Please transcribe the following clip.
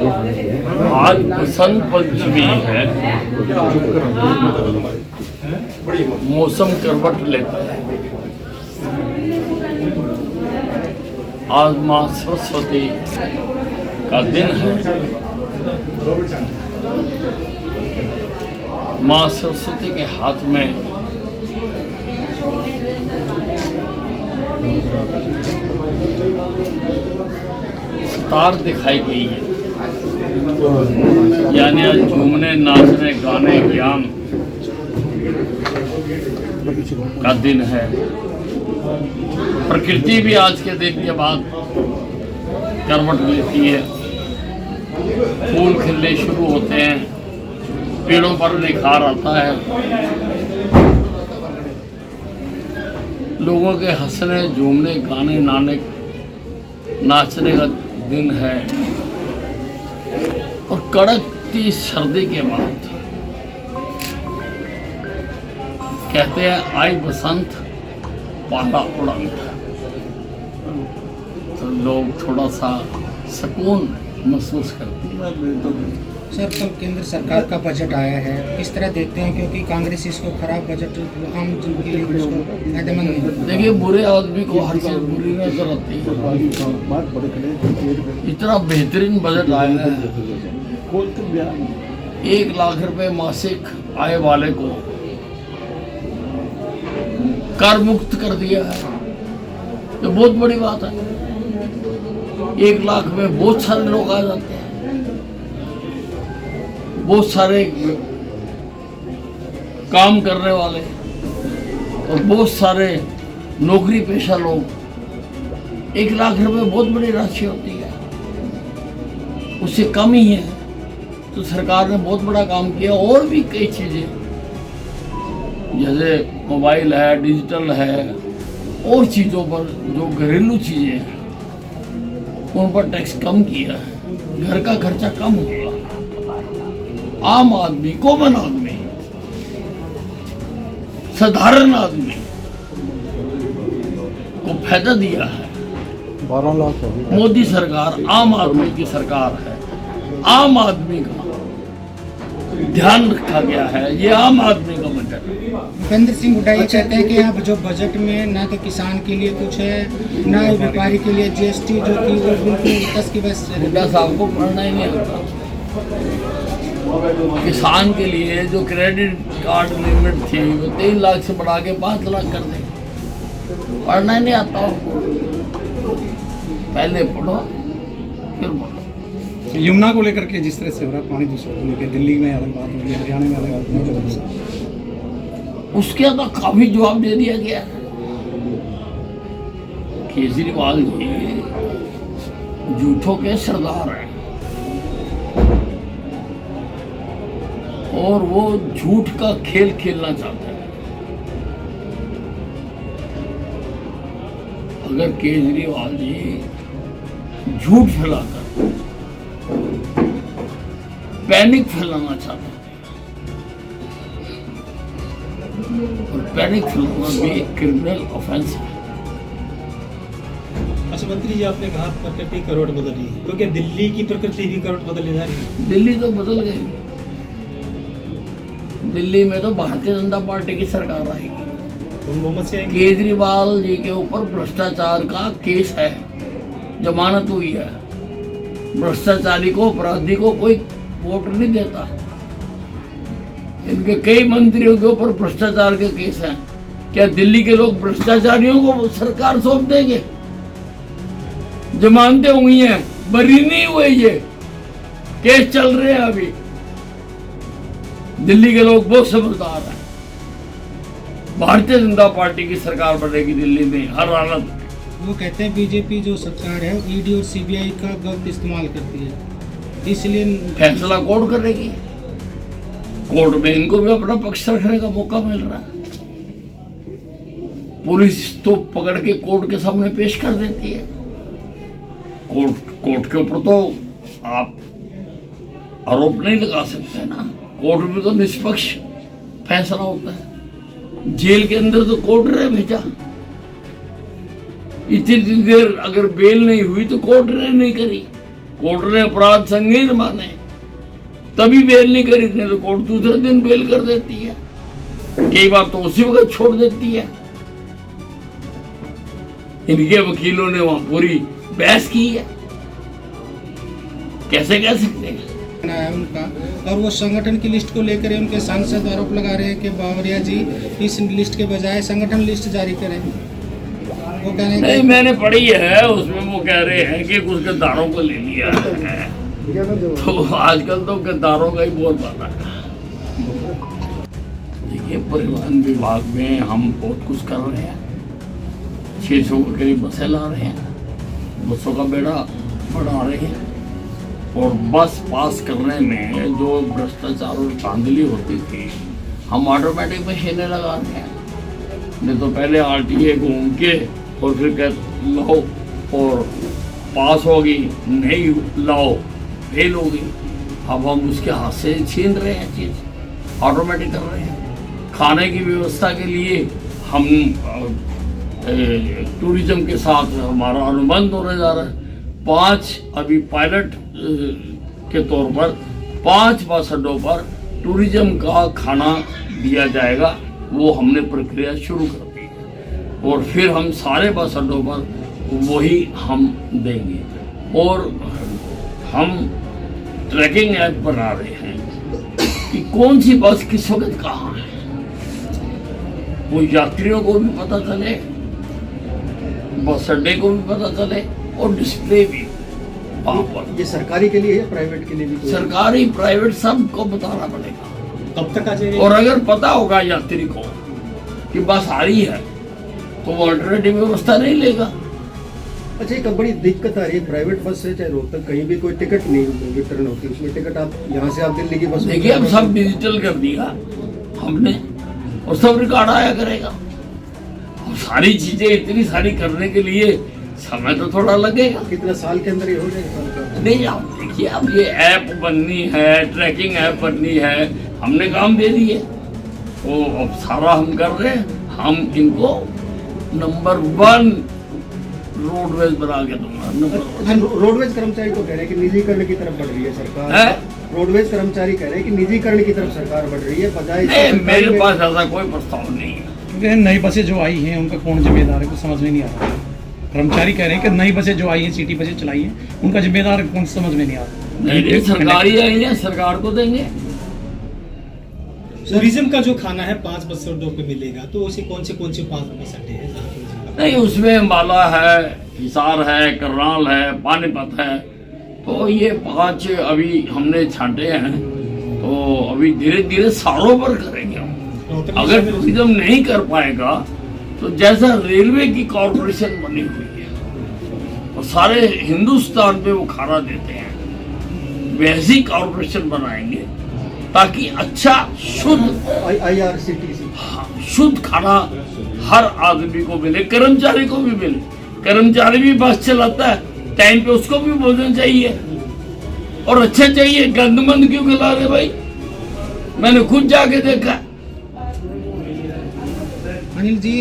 आज बसंत पंचमी है, मौसम करवट लेता है। आज माँ सरस्वती का दिन है। माँ सरस्वती के हाथ में सितार दिखाई गई है, यानी आज झूमने, नाचने, गाने, ज्ञान का दिन है। प्रकृति भी आज के दिन के बाद करवट लेती है, फूल खिलने शुरू होते हैं, पेड़ों पर निखार आता है, लोगों के हंसने, झूमने, गाने, नाचने का दिन है। और कड़कती सर्दी के बाद कहते हैं आई बसंत पाला उड़ंत, तो लोग थोड़ा सा सुकून महसूस करते हैं। सर, कल केंद्र सरकार का बजट आया है, किस तरह देखते हैं? क्योंकि कांग्रेस इसको खराब बजट आम जन के लिए फायदेमंद नहीं। देखिए, बुरे आदमी को हर चीज बुरी नजर आती है। इतना बेहतरीन बजट आया है, 1 लाख रुपए मासिक आय वाले को कर मुक्त कर दिया है, तो बहुत बड़ी बात है। 1 लाख में बहुत सारे लोग आ जाते हैं, बहुत सारे काम करने वाले और बहुत सारे नौकरी पेशा लोग। 1 लाख रुपए बहुत बड़ी राशि होती है, उससे कम ही है। तो सरकार ने बहुत बड़ा काम किया। और भी कई चीजें जैसे मोबाइल है, डिजिटल है, और चीज़ों पर जो घरेलू चीजें हैं उन पर टैक्स कम किया है, घर का खर्चा कम हुआ। आम आदमी, कॉमन आदमी, साधारण आदमी को फायदा दिया है। 12 लाख मोदी सरकार आम आदमी की सरकार है, आम आदमी का ध्यान रखा गया है। ये आम आदमी का बजट है। भूपेंद्र सिंह हुड्डा ये कहते हैं कि यहाँ जो बजट में ना तो किसान के लिए कुछ है, ना व्यापारी के लिए जीएसटी जो थी वो बिल्कुल 10 की बस। हुड्डा साहब को पढ़ना ही नहीं आता। किसान के लिए जो क्रेडिट कार्ड लिमिट थी वो 3 लाख से बढ़ा के 5 लाख कर दी। पढ़ना ही नहीं आता आपको। पहले पढ़ो फिर पढ़ो। यमुना को लेकर के जिस तरह से हो रहा पानी दूषित को लेकर, दिल्ली में अलग बात हो रही है, हरियाणा में अलग बात हो, उसके तो काफी जवाब दे दिया गया। केजरीवाल जी झूठों के सरदार हैं और वो झूठ का खेल खेलना चाहते हैं। अगर केजरीवाल जी झूठ फैलाकर पैनिक फैलाना चाहते हैं, और पैनिक फैलाना भी एक क्रिमिनल ऑफेंस है। अच्छा मंत्री जी, आपने कहा प्रकृति करवट बदल रही है, तो क्या दिल्ली की प्रकृति भी करवट बदलने जा रही है? दिल्ली तो बदल गई। दिल्ली में तो भारतीय जनता पार्टी की सरकार आएगी। केजरीवाल जी के ऊपर भ्रष्टाचार का केस है, जमानत हुई है। भ्रष्टाचारी को, अपराधी को कोई वोट नहीं देता। इनके कई मंत्रियों के ऊपर भ्रष्टाचार के केस हैं। क्या दिल्ली के लोग भ्रष्टाचारियों को सरकार सौंप देंगे? जमानतें हुई हैं, बरी नहीं हुए, ये केस चल रहे हैं अभी। दिल्ली के लोग बहुत समझदार हैं। भारतीय जनता पार्टी की सरकार बनेगी दिल्ली में हर हालत में। वो कहते हैं बीजेपी जो सरकार है ईडी और सीबीआई का गलत इस्तेमाल करती है, इसलिए फैसला कोर्ट करेगी। कोर्ट में इनको भी अपना पक्ष रखने का मौका मिल रहा है। पुलिस तो पकड़ के कोर्ट के सामने पेश कर देती है। कोर्ट के ऊपर तो आप आरोप नहीं लगा सकते ना। कोर्ट में तो निष्पक्ष फैसला होता है। जेल के अंदर तो कोर्ट ने भेजा। इतनी देर अगर बेल नहीं हुई तो कोर्ट ने नहीं करी, कोर्ट ने अपराध संगीन माने तभी बेल नहीं करी थी, तो कोर्ट दूसरे दिन बेल कर देती है, कई बार तो उसी वक्त छोड़ देती है। इनके वकीलों ने वहां पूरी बहस की है, कैसे कह सकते हैं। है उनका, और वो संगठन की लिस्ट को लेकर उनके सांसद आरोप लगा रहे हैं कि बावरिया जी इस लिस्ट के बजाय संगठन लिस्ट जारी करें। वो कह रहे हैं नहीं, मैंने पढ़ी है, उसमें वो कह रहे हैं कि कुछ गद्दारों को ले लिया है, तो आजकल तो गद्दारों का ही बहुत बड़ा है। देखिए, परिवहन विभाग में हम बहुत कुछ कर रहे हैं, 600 के करीब बसें ला रहे हैं, बसों का बेड़ा बढ़ा रहे हैं, और बस पास करने में जो भ्रष्टाचार और धांधली होती थी हम ऑटोमेटिक मशीनें लगा रहे हैं। नहीं तो पहले RTA घूम के और फिर कह लाओ और पास होगी, नहीं लाओ फेल होगी। अब हम उसके हाथ से छीन रहे हैं, चीज़ ऑटोमेटिक कर रहे हैं। खाने की व्यवस्था के लिए हम टूरिज्म के साथ हमारा अनुबंध होने जा रहा है। 5 अभी पायलट के तौर पर 5 बस अड्डों पर टूरिज्म का खाना दिया जाएगा, वो हमने प्रक्रिया शुरू कर दी है, और फिर हम सारे बस अड्डों पर वही हम देंगे। और हम ट्रैकिंग ऐप बना रहे हैं कि कौन सी बस किस वक्त कहाँ है, वो यात्रियों को भी पता चले, बस अड्डे को भी पता चले, और डिस्प्ले भी वहाँ पर। ये सरकारी के लिए है, प्राइवेट के लिए भी? सरकारी प्राइवेट सबको बताना पड़ेगा। कब तक आ जाएगा? और अगर पता होगा यात्री को कि बस आ रही है तो वो अल्टरनेटिव व्यवस्था नहीं लेगा। अच्छा, एक बड़ी दिक्कत आ रही है, प्राइवेट बस से चाहे रोहतक कहीं भी कोई टिकट नहीं वितरण होती, उसमें टिकट आप यहाँ से आप दिल्ली की बस में देखिए, अब सब डिजिटल कर दिया हमने, और सब रिकॉर्ड आया करेगा। और सारी चीजें इतनी सारी करने के लिए समय तो थोड़ा लगेगा। कितना साल के अंदर ये हो जाएगा? नहीं, आप देखिए, अब ये ऐप बननी है, ट्रैकिंग ऐप बननी है, हमने काम दे दिए, तो अब सारा हम कर रहे हैं। हम इनको नंबर 1 रोडवेज बना के दूंगा, नंबर 1। रोडवेज कर्मचारी तो कह रहे हैं कि निजीकरण की तरफ बढ़ रही है सरकार। है? रोडवेज कर्मचारी कह रहे हैं कि निजीकरण की तरफ सरकार बढ़ रही है, बजाय नहीं, मेरे पास ऐसा कोई प्रस्ताव नहीं है। क्योंकि नई बसें जो आई हैं उनका कौन जिम्मेदार है, कुछ समझ में नहीं आ रहा। कर्मचारी कह रहे हैं कि नई बसें जो आई हैं, सिटी बसें चलाई हैं, उनका जिम्मेदार कौन, समझ में नहीं आ रहा। नहीं, सरकारी आई है, सरकार को देंगे। टूरिज्म का जो खाना है 5 बस अड्डों पे मिलेगा, तो उसे कौन से 5 बस अड्डे हैं? नहीं, उसमें अम्बाला है, हिसार है, करनाल है, पानीपत है, तो ये 5 अभी हमने छांटे हैं, तो अभी धीरे धीरे सारों पर करेंगे हम। अगर टूरिज्म नहीं कर पाएगा तो जैसा रेलवे की कॉरपोरेशन बनी हुई है और सारे हिंदुस्तान पे वो खाना देते हैं, वैसी कॉरपोरेशन बनाएंगे ताकि अच्छा शुद्ध IRCTC शुद्ध खाना हर आदमी को मिले, कर्मचारी को भी मिले। कर्मचारी भी बस चलाता है, टाइम पे उसको भी भोजन चाहिए और अच्छा चाहिए। गंदमंद क्यों खिला रहे भाई? मैंने खुद जाके देखा। अनिल जी,